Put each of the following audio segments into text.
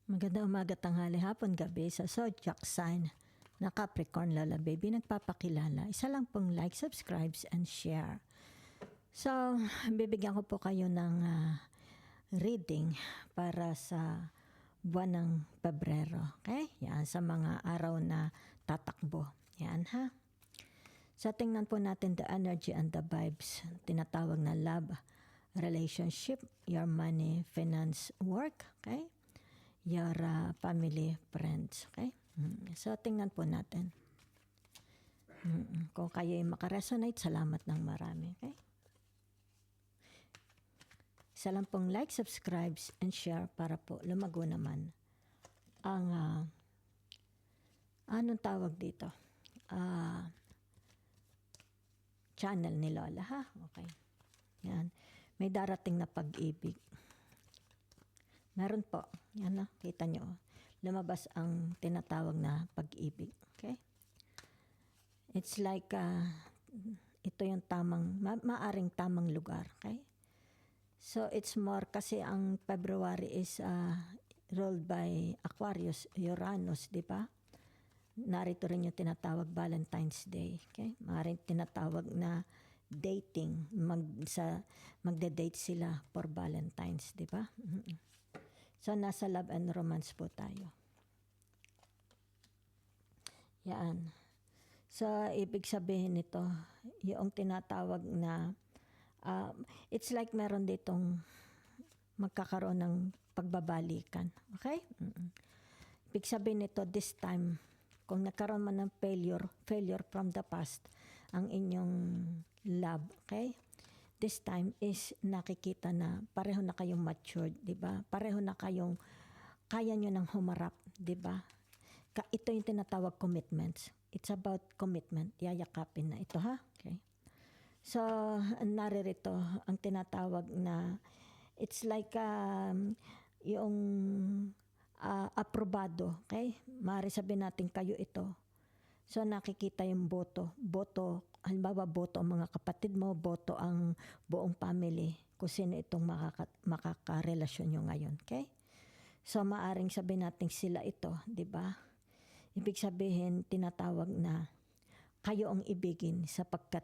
Maganda umaga, tanghali, hapon, gabi sa zodiac sign na Capricorn Lola Baby nagpapakilala. Isa lang pong like, subscribes, and share. So, bibigyan ko po kayo ng reading para sa buwan ng Pebrero. Okay? Yan, sa mga araw na tatakbo. Yan ha. So, tingnan po natin the energy and the vibes. Tinatawag na love, relationship, your money, finance, work. Okay? Your family, friends. Okay? So, tingnan po natin. Kung kayo ay makaresonate, salamat ng marami. Okay? Isa lang pong like, subscribes, and share para po lumago naman ang, anong tawag dito? Channel ni Lola, ha? Okay. Yan. May darating na pag-ibig. Meron po. Yan na. Kita nyo. Lumabas ang tinatawag na pag-ibig. Okay? It's like, ito yung tamang, maaring tamang lugar. Okay? So, it's more kasi ang February is ruled by Aquarius, Uranus, di ba? Narito rin yung tinatawag Valentine's Day. Okay? Maaring tinatawag na dating. Magde-date sila for Valentine's, di ba? So, nasa love and romance po tayo. Yan. So, ibig sabihin nito, yung tinatawag na, it's like meron ditong magkakaroon ng pagbabalikan. Okay? Ibig sabihin nito, this time, kung nagkaroon man ng failure from the past, ang inyong love, okay? This time is nakikita na pareho na kayong matured, di ba? Pareho na kayong kaya nyo nang humarap, di ba? Ito yung tinatawag commitments. It's about commitment. Yayakapin na ito, ha? Okay. So, naririto ang tinatawag na it's like yung aprobado, okay? Maaari sabihin natin kayo ito. So, nakikita yung boto. Boto, halimbawa boto ang mga kapatid mo, boto ang buong family kung sino itong makakarelasyon nyo ngayon. Okay? So, maaring sabihin natin sila ito, di ba? Ibig sabihin, tinatawag na kayo ang ibigin sapagkat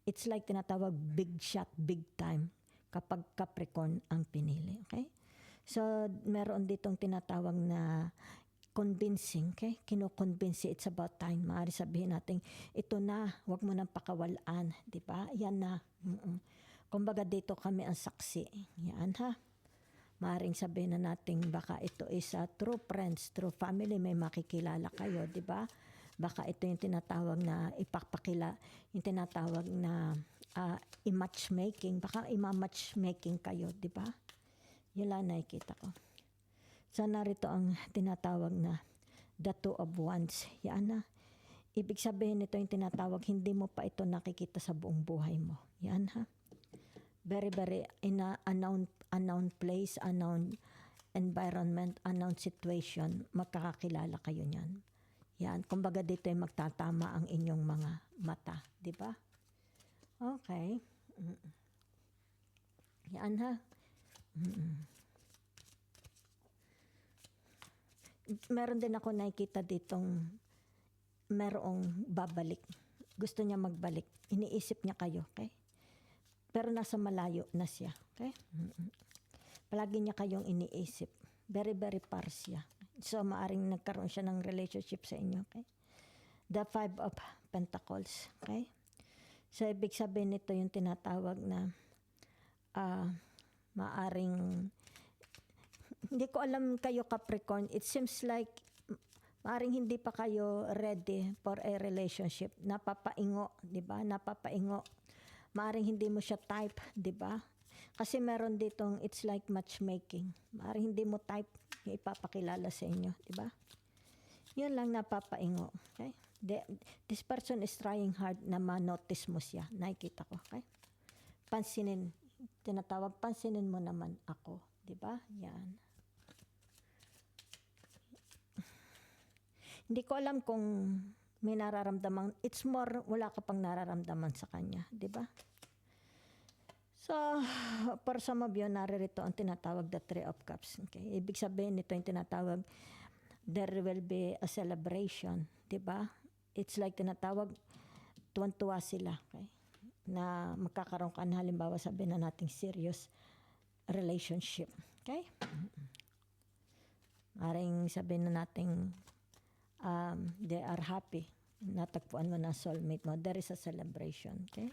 it's like tinatawag big shot, big time kapag Capricorn ang pinili. Okay? So, meron ditong tinatawag na convincing, okay? Kino-convince, it's about time. Maaari sabihin natin, ito na, wag mo nang pakawalaan, di ba? Yan na. Kumbaga dito kami ang saksi. Yan ha. Maaring sabihin na natin, baka ito is true friends, true family, may makikilala kayo, di ba? Baka ito yung tinatawag na yung tinatawag na i-matchmaking, baka ima-matchmaking kayo, di ba? Yun lang nakikita ko. So, narito ang tinatawag na the two of wands. Yan na. Ibig sabihin nito yung tinatawag, hindi mo pa ito nakikita sa buong buhay mo. Yan ha. Very, very in a unknown place, unknown environment, unknown situation, magkakakilala kayo niyan. Yan. Kumbaga dito ay magtatama ang inyong mga mata. Di ba? Okay. Yan ha. Meron din ako nakikita ditong merong babalik. Gusto niya magbalik. Iniisip niya kayo, okay? Pero nasa malayo na siya, okay? Palagi niya kayong iniisip. Very, very far siya. So, maaring nagkaroon siya ng relationship sa inyo, okay? The Five of Pentacles, okay? So, ibig sabihin nito yung tinatawag na maaring hindi ko alam kayo Capricorn. It seems like maaring hindi pa kayo ready for a relationship. Napapaingo, di ba? Napapaingo. Maaring hindi mo siya type, di ba? Kasi meron ditong it's like matchmaking. Maaring hindi mo type yung ipapakilala sa inyo, di ba? Yun lang napapaingo. Okay? This person is trying hard na ma-notice mo siya. Nakikita ko, okay? Pansinin, tinatawag, pansinin mo naman ako. Di ba? Yan. Hindi ko alam kung may nararamdaman. It's more, wala ka pang nararamdaman sa kanya. Di ba? So, for some of you, naririto ang tinatawag the Three of Cups. Okay? Ibig sabihin nito yung tinatawag, there will be a celebration. Diba? It's like tinatawag, tuwan-tuwa sila. Okay? Na magkakaroon ka na halimbawa sabihin na nating serious relationship. Okay? Maring sabihin na nating they are happy. Natagpuan mo na soulmate mo. There is a celebration. Okay?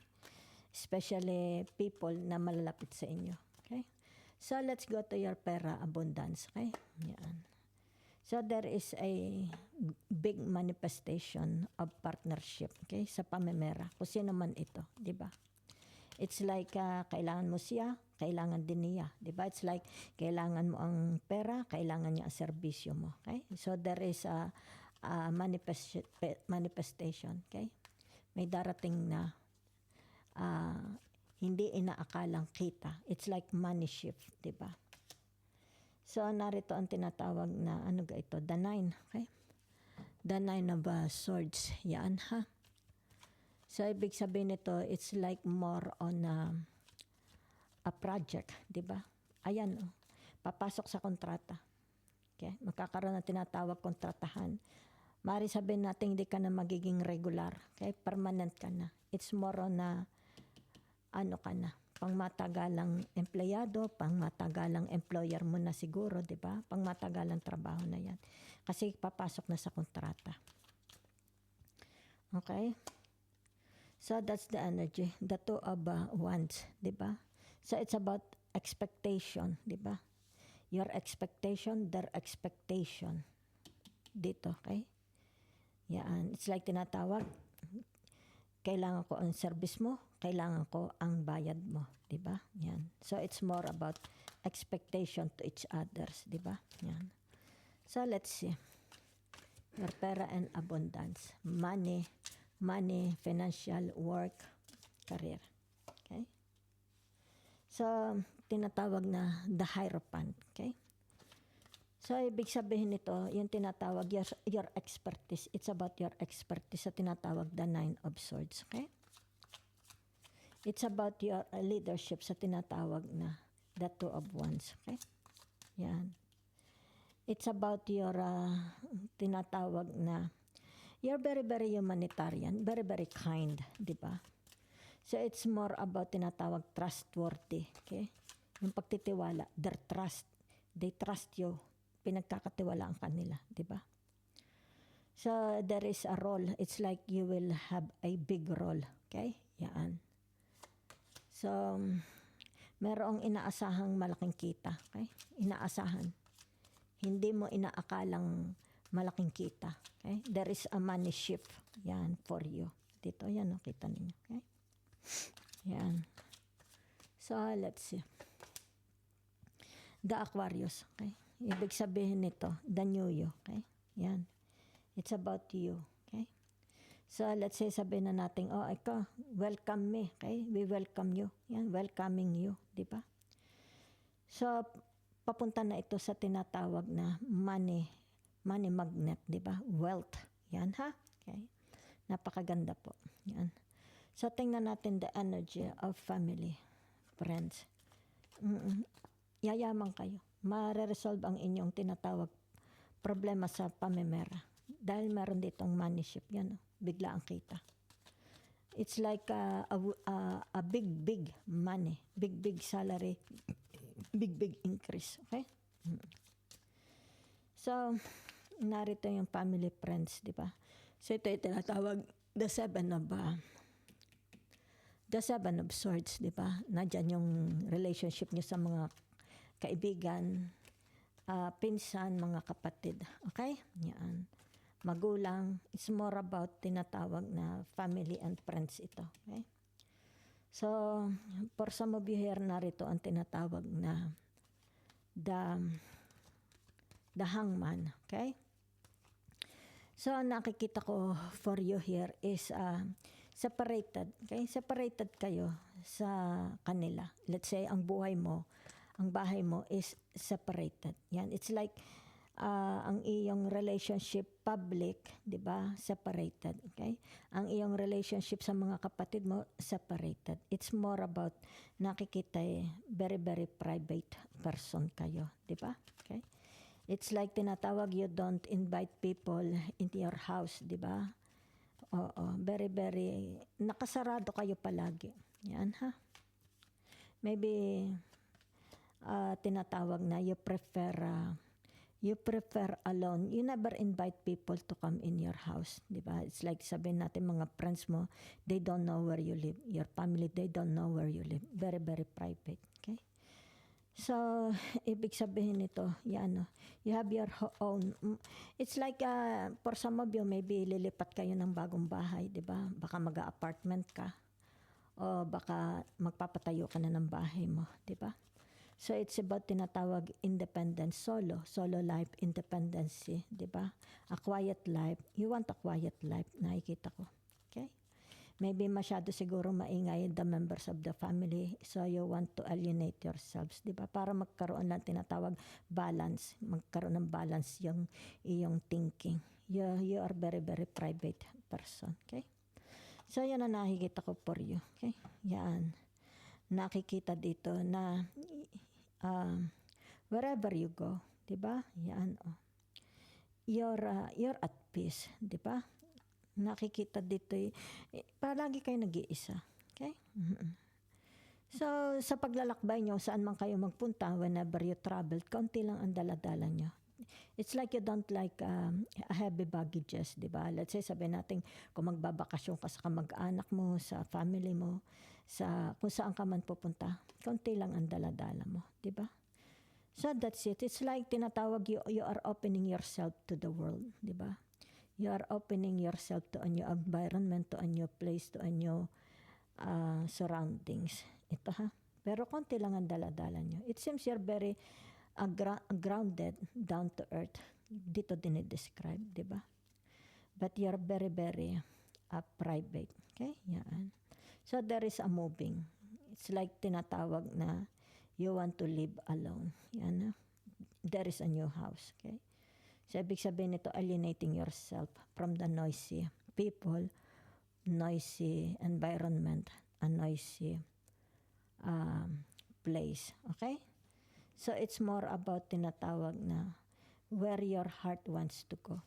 Especially people na malalapit sa inyo. Okay? So, let's go to your pera abundance. Okay? Yan. So, there is a big manifestation of partnership. Okay? Sa pamemera. Kung sino man ito. Diba? It's like, kailangan mo siya, kailangan din niya. Diba? It's like, kailangan mo ang pera, kailangan niya ang serbisyo mo. Okay? So, there is a manifestation. Okay? May darating na hindi inaakalang kita. It's like money shift, di ba? So, narito ang tinatawag na, ano ga ito? The Nine, okay? The Nine of Swords. Yan, ha? So, ibig sabihin nito, it's like more on a project, di ba? Ayan, papasok sa kontrata. Okay? Magkakaroon ng tinatawag kontratahan. Mari sabihin natin, hindi ka na magiging regular. Okay? Permanent ka na. It's more on ano ka na, pangmatagalang empleyado, pangmatagalang employer mo na siguro, di ba? Pangmatagalang trabaho na yan. Kasi papasok na sa kontrata. Okay? So, that's the energy. The Two of Wands, di ba? So, it's about expectation, di ba? Your expectation, their expectation. Dito, okay? Yan. It's like tinatawag, kailangan ko ang service mo, kailangan ko ang bayad mo, di ba? Yan. So it's more about expectation to each others, di ba? Yan. So let's see. Your pera and abundance, money, financial, work, career. Okay? So tinatawag na the Hierophant, okay? So, ibig sabihin nito, yung tinatawag, your expertise. It's about your expertise sa tinatawag the Nine of Swords. Okay? It's about your leadership sa tinatawag na the Two of Wands. Okay? Yan. It's about your tinatawag na you're very, very humanitarian, very, very kind. Di ba? So, it's more about tinatawag trustworthy. Okay? Yung pagtitiwala, their trust. They trust you. Pinagkakatiwalaan kanila, di ba? So, there is a role. It's like you will have a big role. Okay? Yan. So, merong inaasahang malaking kita. Okay? Inaasahan. Hindi mo inaakalang malaking kita. Okay? There is a money shift. Yan, for you. Dito, yan, no? Kita ninyo. Okay? Yan. So, let's see. The Aquarius. Okay? Ibig sabihin nito, the new you. Okay? Yan. It's about you. Okay? So, let's say, sabihin na natin, oh, ikaw, welcome me. Okay? We welcome you. Yan, welcoming you. Di ba? So, papunta na ito sa tinatawag na money magnet. Di ba? Wealth. Yan, ha? Okay? Napakaganda po. Yan. So, tingnan natin the energy of family, friends. Yayaman kayo. Mare-resolve ang inyong tinatawag problema sa pamemera. Dahil meron ditong money shift. Yan, bigla ang kita. It's like a big money. Big salary. Big increase. Okay? So, narito yung family friends, di ba? So, ito yung tinatawag the Seven of Swords, di ba? Nandyan yung relationship nyo sa mga kaibigan, pinsan, mga kapatid. Okay? Yan. Magulang. It's more about tinatawag na family and friends ito. Okay? So, for some of you here, narito ang tinatawag na the Hangman. Okay? So, nakikita ko for you here is separated. Okay? Separated kayo sa kanila. Let's say, ang bahay mo is separated. Yan. It's like, ang iyong relationship public, 'di ba? Separated, okay? Ang iyong relationship sa mga kapatid mo separated. It's more about nakikita very very private person kayo, 'di ba? Okay? It's like tinatawag, you don't invite people into your house, 'di ba? Oo, very very nakasarado kayo palagi. Yan ha. Maybe tinatawag na you prefer alone. You never invite people to come in your house, di ba? It's like sabihin natin mga friends mo, they don't know where you live. Your family, they don't know where you live. Very, very private, okay? So, ibig sabihin nito, yan, you have your own. It's like, for some of you, maybe lilipat kayo ng bagong bahay, di ba? Baka mag-apartment ka. O baka magpapatayo ka na ng bahay mo, di ba? So it's about tinatawag independence, solo life, independency, di ba? A quiet life. You want a quiet life, nakikita ko. Okay? Maybe masyado siguro maingay the members of the family, so you want to alienate yourselves, di ba? Para magkaroon ng tinatawag balance, magkaroon ng balance yung iyong thinking. You are very, very private person, okay? So yan ang nakikita ko for you, okay? Yan. Nakikita dito na wherever you go, 'di ba? Yan oh. You're at peace, 'di ba? Nakikita dito palagi kayo nag-iisa. Okay? Mm-hmm. So sa paglalakbay nyo, saan man kayo magpunta, whenever you travel, konti lang ang dala-dala nyo. It's like you don't like heavy baggages, di ba? Let's say sabihin natin kung magbabakasyon ka sa kamag-anak mo, sa family mo, sa kung saan ka man pupunta, konti lang ang dala-dala mo, di ba? So that's it. It's like tinatawag you are opening yourself to the world, di ba? You are opening yourself to a new environment, to a new place, to a new surroundings. Ito ha. Pero konti lang ang dala-dala nyo. It seems you're very grounded, down to earth. Dito din i-describe, di ba? But you're very, very private. Okay? Yan. So there is a moving. It's like tinatawag na you want to live alone. Yan. There is a new house. Okay? So ibig sabihin nito, alienating yourself from the noisy people, noisy environment, a noisy place. Okay? So it's more about tinatawag na where your heart wants to go.